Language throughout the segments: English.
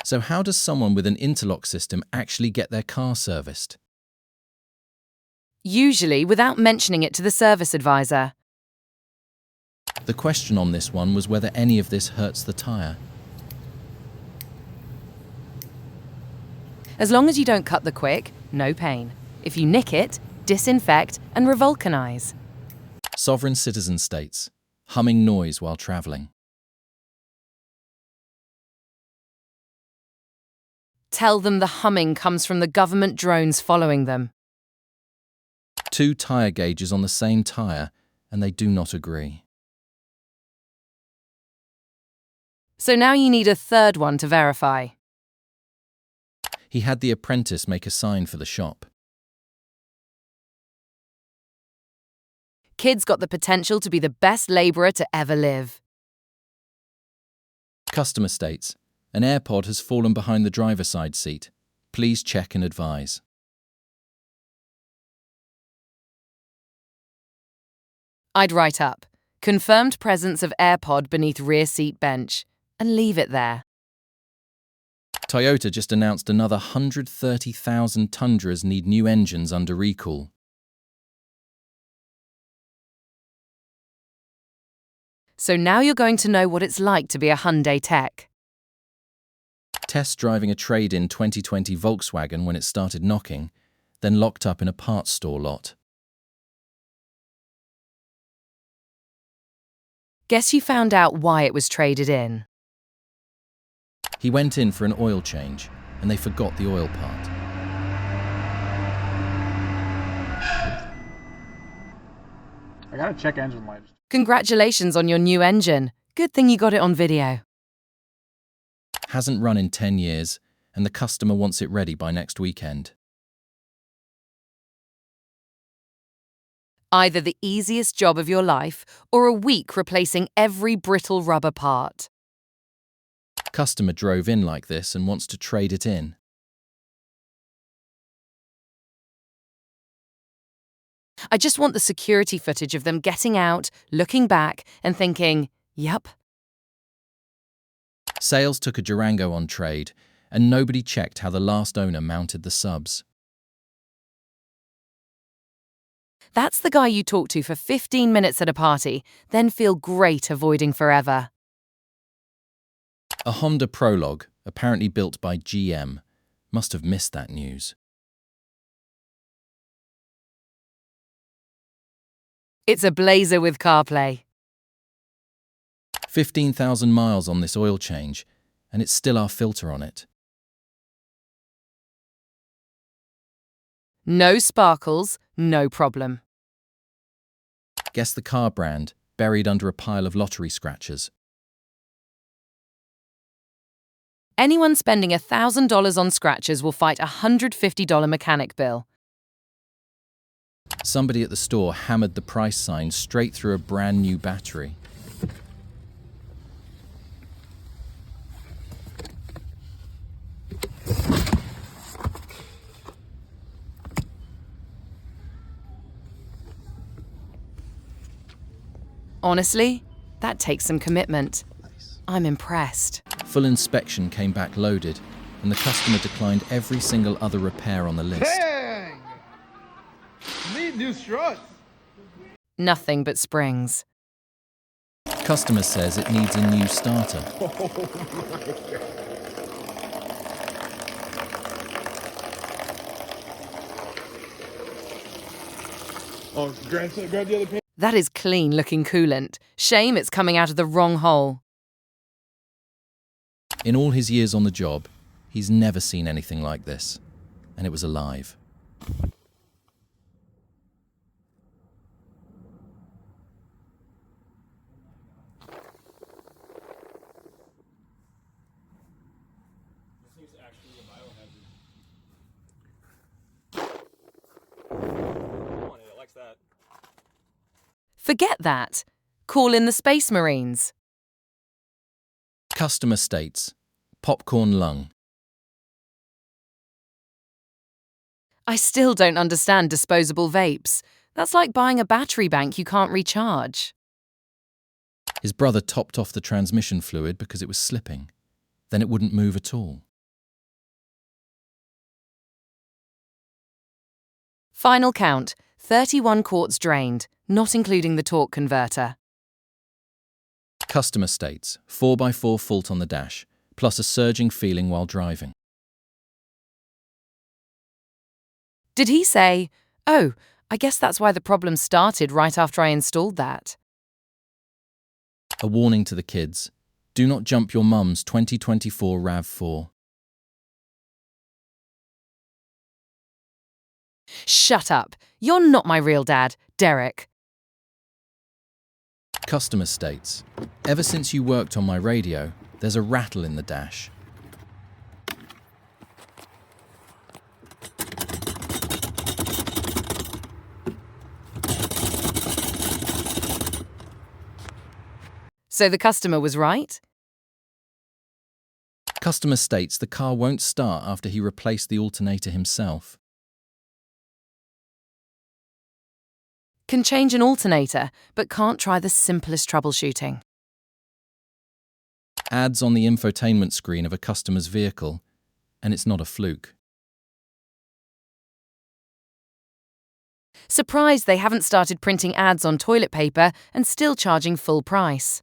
So how does someone with an interlock system actually get their car serviced? Usually without mentioning it to the service advisor. The question on this one was whether any of this hurts the tyre. As long as you don't cut the quick, no pain. If you nick it, disinfect and revulcanize. Sovereign citizen states, humming noise while travelling. Tell them the humming comes from the government drones following them. 2 tyre gauges on the same tyre, and they do not agree. So now you need a third one to verify. He had the apprentice make a sign for the shop. Kid's got the potential to be the best labourer to ever live. Customer states, an AirPod has fallen behind the driver's side seat. Please check and advise. I'd write up, confirmed presence of AirPod beneath rear seat bench, and leave it there. Toyota just announced another 130,000 Tundras need new engines under recall. So now you're going to know what it's like to be a Hyundai tech. Test driving a trade-in 2020 Volkswagen when it started knocking, then locked up in a parts store lot. Guess you found out why it was traded in. He went in for an oil change, and they forgot the oil part. I gotta check engine lights. Congratulations on your new engine. Good thing you got it on video. Hasn't run in 10 years, and the customer wants it ready by next weekend. Either the easiest job of your life or a week replacing every brittle rubber part. Customer drove in like this and wants to trade it in. I just want the security footage of them getting out, looking back and thinking, yup. Sales took a Durango on trade, and nobody checked how the last owner mounted the subs. That's the guy you talk to for 15 minutes at a party, then feel great avoiding forever. A Honda Prologue, apparently built by GM, must have missed that news. It's a Blazer with CarPlay. 15,000 miles on this oil change, and it's still our filter on it. No sparkles, no problem. Guess the car brand, buried under a pile of lottery scratchers. Anyone spending $1,000 on scratchers will fight a $150 mechanic bill. Somebody at the store hammered the price sign straight through a brand new battery. Honestly, that takes some commitment. I'm impressed. Full inspection came back loaded, and the customer declined every single other repair on the list. Dang! Need new struts. Nothing but springs. Customer says it needs a new starter. Oh, grab the other pin. That is clean-looking coolant. Shame it's coming out of the wrong hole. In all his years on the job, he's never seen anything like this, and it was alive. This thing's actually a biohazard. Come on, it likes that. Forget that. Call in the Space Marines. Customer states, popcorn lung. I still don't understand disposable vapes. That's like buying a battery bank you can't recharge. His brother topped off the transmission fluid because it was slipping. Then it wouldn't move at all. Final count, 31 quarts drained, not including the torque converter. Customer states 4x4 fault on the dash, plus a surging feeling while driving. Did he say, "Oh, I guess that's why the problem started right after I installed that"? A warning to the kids: do not jump your mum's 2024 RAV4. Shut up. You're not my real dad, Derek. Customer states, ever since you worked on my radio, there's a rattle in the dash. So the customer was right? Customer states the car won't start after he replaced the alternator himself. Can change an alternator, but can't try the simplest troubleshooting. Ads on the infotainment screen of a customer's vehicle, and it's not a fluke. Surprised they haven't started printing ads on toilet paper and still charging full price.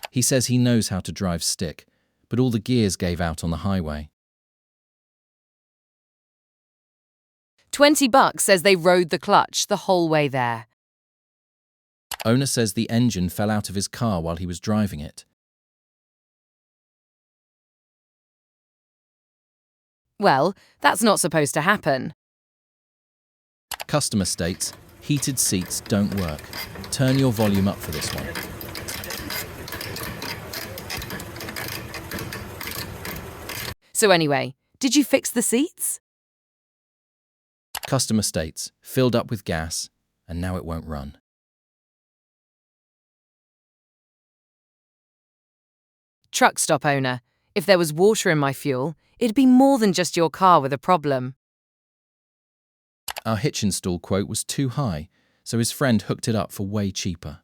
He says he knows how to drive stick, but all the gears gave out on the highway. $20 says they rode the clutch the whole way there. Owner says the engine fell out of his car while he was driving it. Well, that's not supposed to happen. Customer states, heated seats don't work. Turn your volume up for this one. So anyway, did you fix the seats? Customer states, filled up with gas, and now it won't run. Truck stop owner, if there was water in my fuel, it'd be more than just your car with a problem. Our hitch install quote was too high, so his friend hooked it up for way cheaper.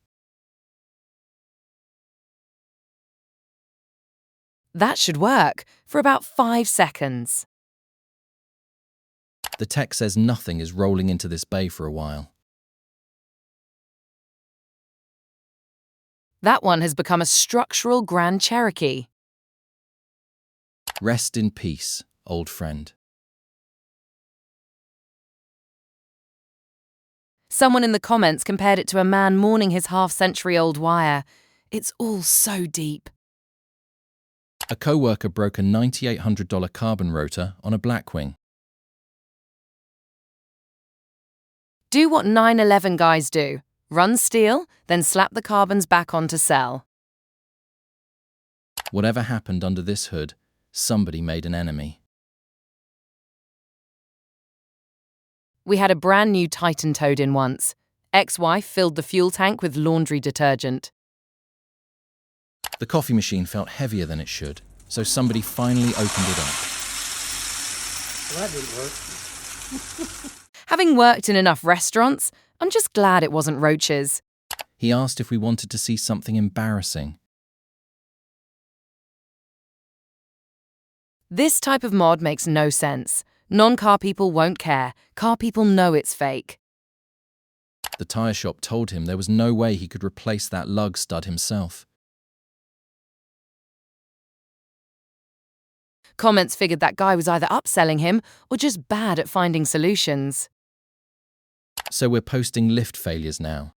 That should work for about 5 seconds. The tech says nothing is rolling into this bay for a while. That one has become a structural Grand Cherokee. Rest in peace, old friend. Someone in the comments compared it to a man mourning his half-century-old wire. It's all so deep. A co-worker broke a $9,800 carbon rotor on a Blackwing. Do what 9/11 guys do. Run steel, then slap the carbons back on to sell. Whatever happened under this hood, somebody made an enemy. We had a brand new Titan towed in once. Ex-wife filled the fuel tank with laundry detergent. The coffee machine felt heavier than it should, so somebody finally opened it up. Well, that didn't work. Having worked in enough restaurants, I'm just glad it wasn't roaches. He asked if we wanted to see something embarrassing. This type of mod makes no sense. Non-car people won't care. Car people know it's fake. The tyre shop told him there was no way he could replace that lug stud himself. Comments figured that guy was either upselling him or just bad at finding solutions. So we're posting lift failures now.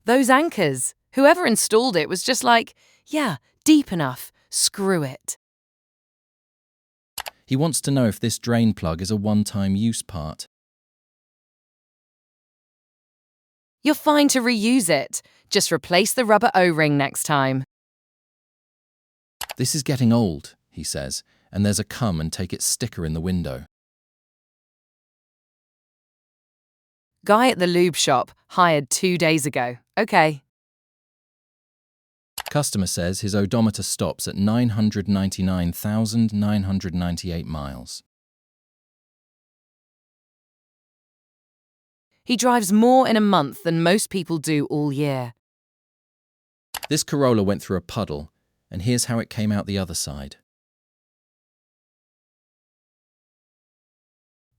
Those anchors. Whoever installed it was just like, yeah, deep enough. Screw it. He wants to know if this drain plug is a one-time use part. You're fine to reuse it. Just replace the rubber O-ring next time. This is getting old, he says, and there's a come and take it sticker in the window. Guy at the lube shop, hired 2 days ago. Okay. Customer says his odometer stops at 999,998 miles. He drives more in a month than most people do all year. This Corolla went through a puddle, and here's how it came out the other side.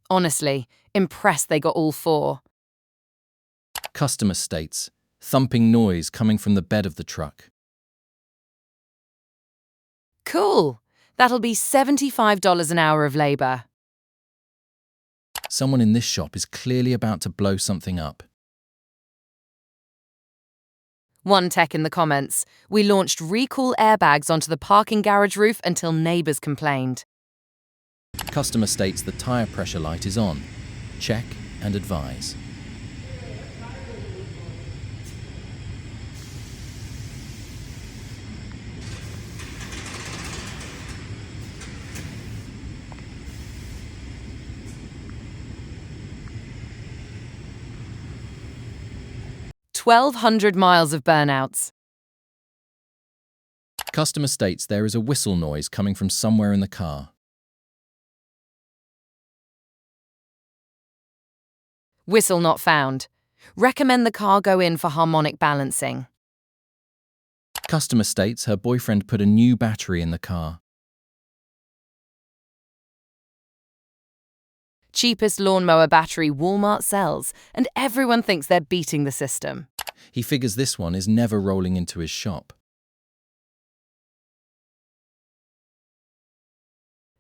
Honestly, impressed they got all 4. Customer states, thumping noise coming from the bed of the truck. Cool. That'll be $75 an hour of labor. Someone in this shop is clearly about to blow something up. One tech in the comments, we launched recall airbags onto the parking garage roof until neighbours complained. Customer states the tyre pressure light is on. Check and advise. $1,200 miles of burnouts. Customer states there is a whistle noise coming from somewhere in the car. Whistle not found. Recommend the car go in for harmonic balancing. Customer states her boyfriend put a new battery in the car. Cheapest lawnmower battery Walmart sells, and everyone thinks they're beating the system. He figures this one is never rolling into his shop.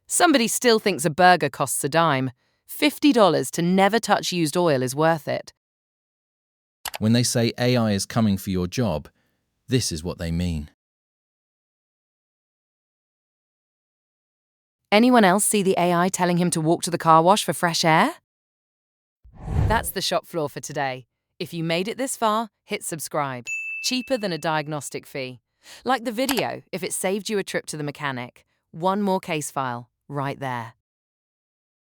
Somebody still thinks a burger costs a dime. $50 to never touch used oil is worth it. When they say AI is coming for your job, this is what they mean. Anyone else see the AI telling him to walk to the car wash for fresh air? That's the shop floor for today. If you made it this far, hit subscribe. Cheaper than a diagnostic fee. Like the video if it saved you a trip to the mechanic. One more case file, right there.